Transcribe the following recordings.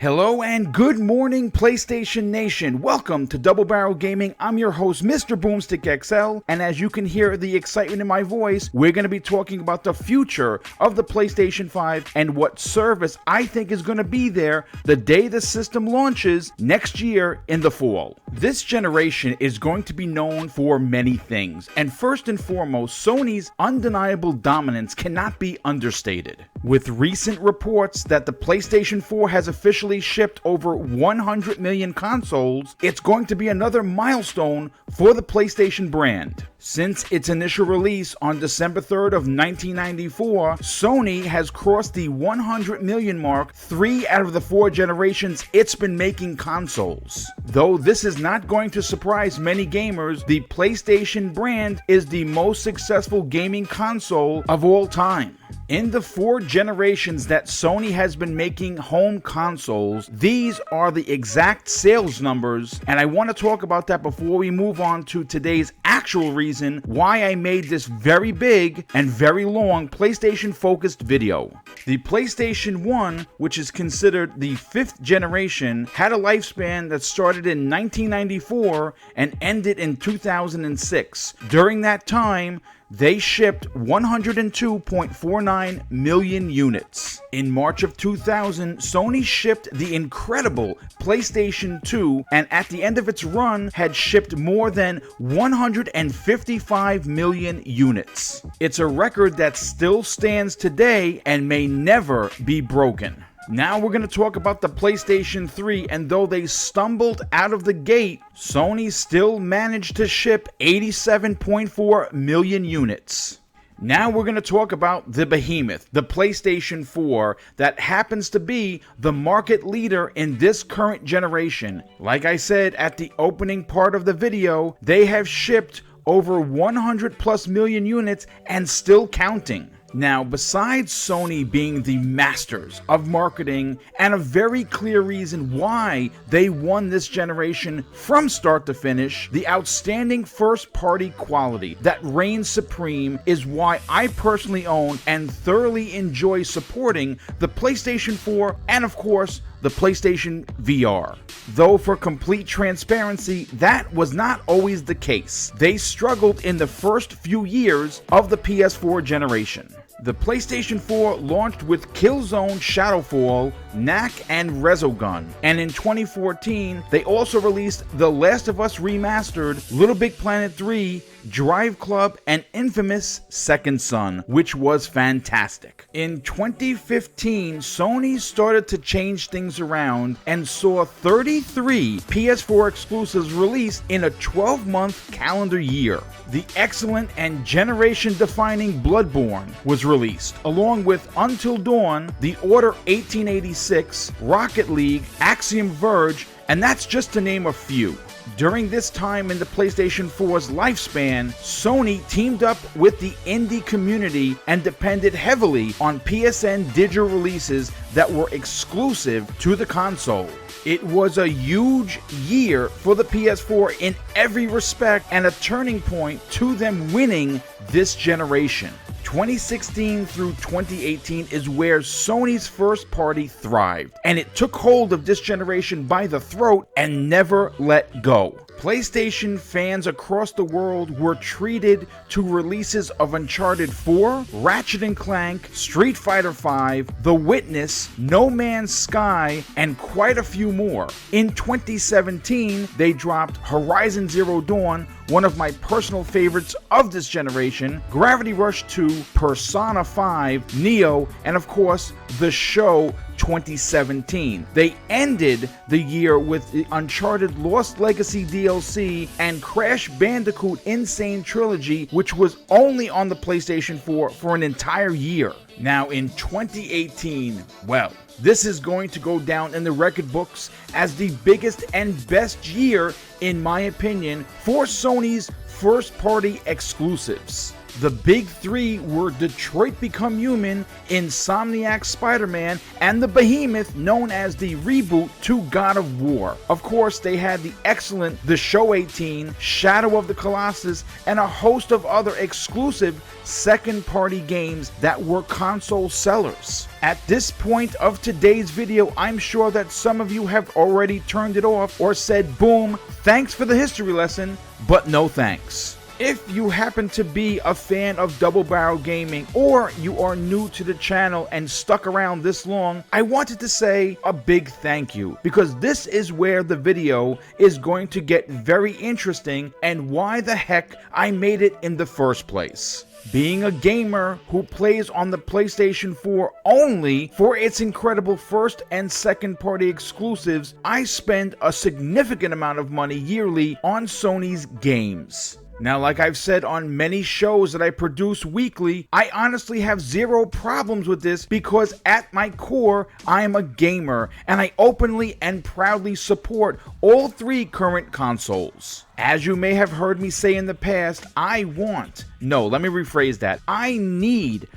Hello and good morning, PlayStation Nation. Welcome to Double Barrel Gaming. I'm your host, MrBooMStickXL, and as you can hear the excitement in my voice, we're going to be talking about the future of the PlayStation 5 and what service I think is going to be there the day the system launches next year in the fall. This generation is going to be known for many things, and first and foremost, Sony's undeniable dominance cannot be understated. With recent reports that the PlayStation 4 has officially shipped over 100 million consoles, it's going to be another milestone for the PlayStation brand. Since its initial release on December 3rd of 1994, Sony has crossed the 100 million mark 3 out of the 4 generations it's been making consoles. Though this is not going to surprise many gamers, the PlayStation brand is the most successful gaming console of all time. In the 4 generations that Sony has been making home consoles, these are the exact sales numbers, and I want to talk about that before we move on to today's actual reason why I made this very big and very long PlayStation-focused video. The PlayStation 1, which is considered the 5th generation, had a lifespan that started in 1994 and ended in 2006. During that time, they shipped 102.49 million units. In March of 2000, Sony shipped the incredible PlayStation 2, and at the end of its run had shipped more than 155 million units. It's a record that still stands today and may never be broken. Now we're going to talk about the PlayStation 3, and though they stumbled out of the gate, Sony still managed to ship 87.4 million units. Now we're going to talk about the behemoth, the PlayStation 4, that happens to be the market leader in this current generation. Like I said at the opening part of the video, they have shipped over 100 plus million units and still counting. Now, besides Sony being the masters of marketing and a very clear reason why they won this generation from start to finish, the outstanding first-party quality that reigns supreme is why I personally own and thoroughly enjoy supporting the PlayStation 4 and, of course, the PlayStation VR. Though for complete transparency, that was not always the case. They struggled in the first few years of the PS4 generation. The PlayStation 4 launched with Killzone Shadowfall, Knack, and Resogun, and in 2014, they also released The Last of Us Remastered, Little Big Planet 3, Drive Club, and infamous Second Son, which was fantastic. In 2015, Sony started to change things around and saw 33 PS4 exclusives released in a 12-month calendar year. The excellent and generation-defining Bloodborne was released, along with Until Dawn, The Order 1886, Rocket League, Axiom Verge, and that's just to name a few. During this time in the PlayStation 4's lifespan, Sony teamed up with the indie community and depended heavily on PSN digital releases that were exclusive to the console. It was a huge year for the PS4 in every respect and a turning point to them winning this generation. 2016 through 2018 is where Sony's first party thrived, and it took hold of this generation by the throat and never let go. PlayStation fans across the world were treated to releases of Uncharted 4, Ratchet & Clank, Street Fighter V, The Witness, No Man's Sky, and quite a few more. In 2017, they dropped Horizon Zero Dawn, one of my personal favorites of this generation, Gravity Rush 2, Persona 5, Neo, and of course, The Show 2017. They ended the year with the Uncharted Lost Legacy DLC and Crash Bandicoot Insane Trilogy, which was only on the PlayStation 4 for an entire year. Now in 2018, well, this is going to go down in the record books as the biggest and best year, in my opinion, for Sony's first-party exclusives. The big three were Detroit Become Human, Insomniac's Spider-Man, and the behemoth known as the reboot to God of War. Of course, they had the excellent The Show 18, Shadow of the Colossus, and a host of other exclusive second-party games that were console sellers. At this point of today's video, I'm sure that some of you have already turned it off or said, "Boom, thanks for the history lesson, but no thanks." If you happen to be a fan of Double Barrel Gaming, or you are new to the channel and stuck around this long, I wanted to say a big thank you, because this is where the video is going to get very interesting and why the heck I made it in the first place. Being a gamer who plays on the PlayStation 4 only for its incredible first and second party exclusives, I spend a significant amount of money yearly on Sony's games. Now, like I've said on many shows that I produce weekly, I honestly have zero problems with this because at my core, I am a gamer and I openly and proudly support all three current consoles. As you may have heard me say in the past, I need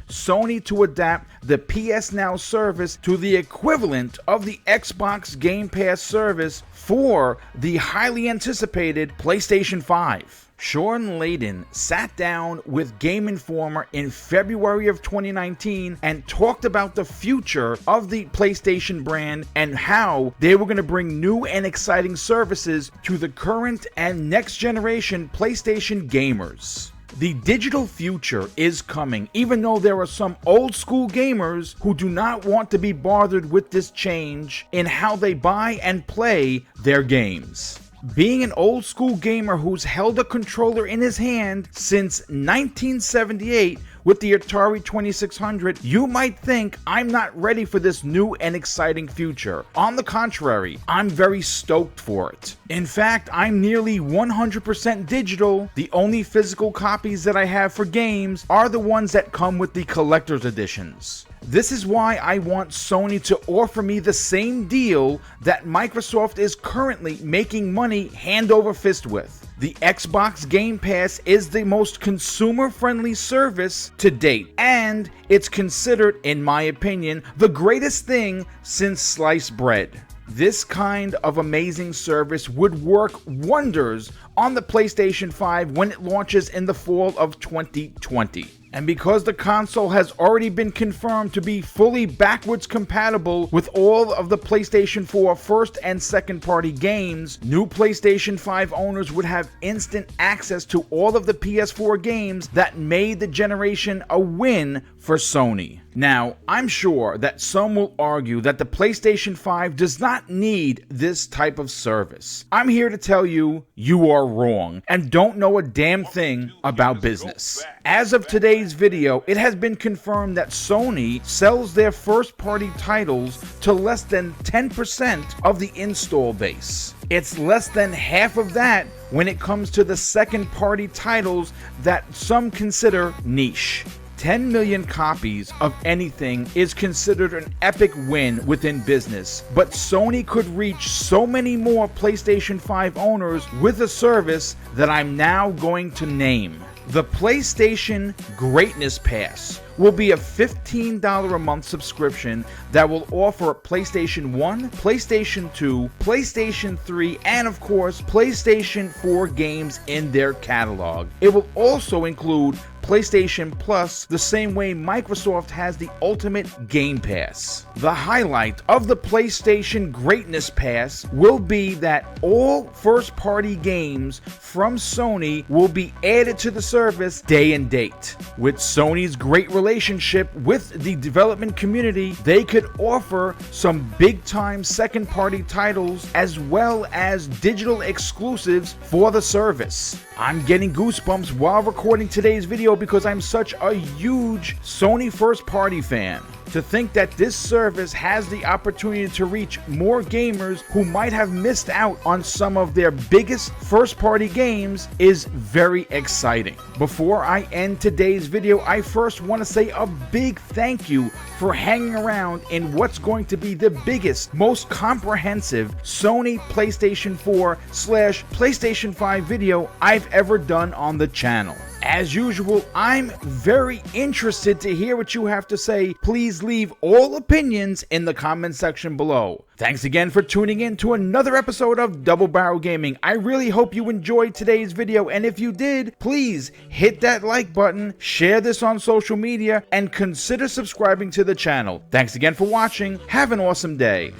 Sony to adapt the PS Now service to the equivalent of the Xbox Game Pass service for the highly anticipated PlayStation 5. Sean Layden sat down with Game Informer in February of 2019 and talked about the future of the PlayStation brand and how they were going to bring new and exciting services to the current and next generation PlayStation gamers. The digital future is coming, even though there are some old school gamers who do not want to be bothered with this change in how they buy and play their games. Being an old school gamer who's held a controller in his hand since 1978 with the Atari 2600, you might think I'm not ready for this new and exciting future. On the contrary, I'm very stoked for it. In fact, I'm nearly 100% digital. The only physical copies that I have for games are the ones that come with the collector's editions. This is why I want Sony to offer me the same deal that Microsoft is currently making money hand over fist with. The Xbox Game Pass is the most consumer-friendly service to date, and it's considered, in my opinion, the greatest thing since sliced bread. This kind of amazing service would work wonders on the PlayStation 5 when it launches in the fall of 2020. And because the console has already been confirmed to be fully backwards compatible with all of the PlayStation 4 first and second party games, new PlayStation 5 owners would have instant access to all of the PS4 games that made the generation a win for Sony. Now, I'm sure that some will argue that the PlayStation 5 does not need this type of service. I'm here to tell you, you are wrong and don't know a damn thing about business. As of today's video, it has been confirmed that Sony sells their first-party titles to less than 10% of the install base. It's less than half of that when it comes to the second-party titles that some consider niche. 10 million copies of anything is considered an epic win within business, but Sony could reach so many more PlayStation 5 owners with a service that I'm now going to name. The PlayStation Greatness Pass will be a $15 a month subscription that will offer PlayStation 1, PlayStation 2, PlayStation 3, and of course PlayStation 4 games in their catalog. It will also include PlayStation Plus, the same way Microsoft has the Ultimate Game Pass. The highlight of the PlayStation Greatness Pass will be that all first-party games from Sony will be added to the service day and date. With Sony's great relationship with the development community, they could offer some big-time second-party titles as well as digital exclusives for the service. I'm getting goosebumps while recording today's video because I'm such a huge Sony first-party fan. To think that this service has the opportunity to reach more gamers who might have missed out on some of their biggest first-party games is very exciting. Before I end today's video, I first want to say a big thank you for hanging around in what's going to be the biggest, most comprehensive Sony PlayStation 4/PlayStation 5 video I've ever done on the channel. As usual, I'm very interested to hear what you have to say. Please leave all opinions in the comment section below. Thanks again for tuning in to another episode of Double Barrel Gaming. I really hope you enjoyed today's video, and if you did, please hit that like button, share this on social media, and consider subscribing to the channel. Thanks again for watching. Have an awesome day.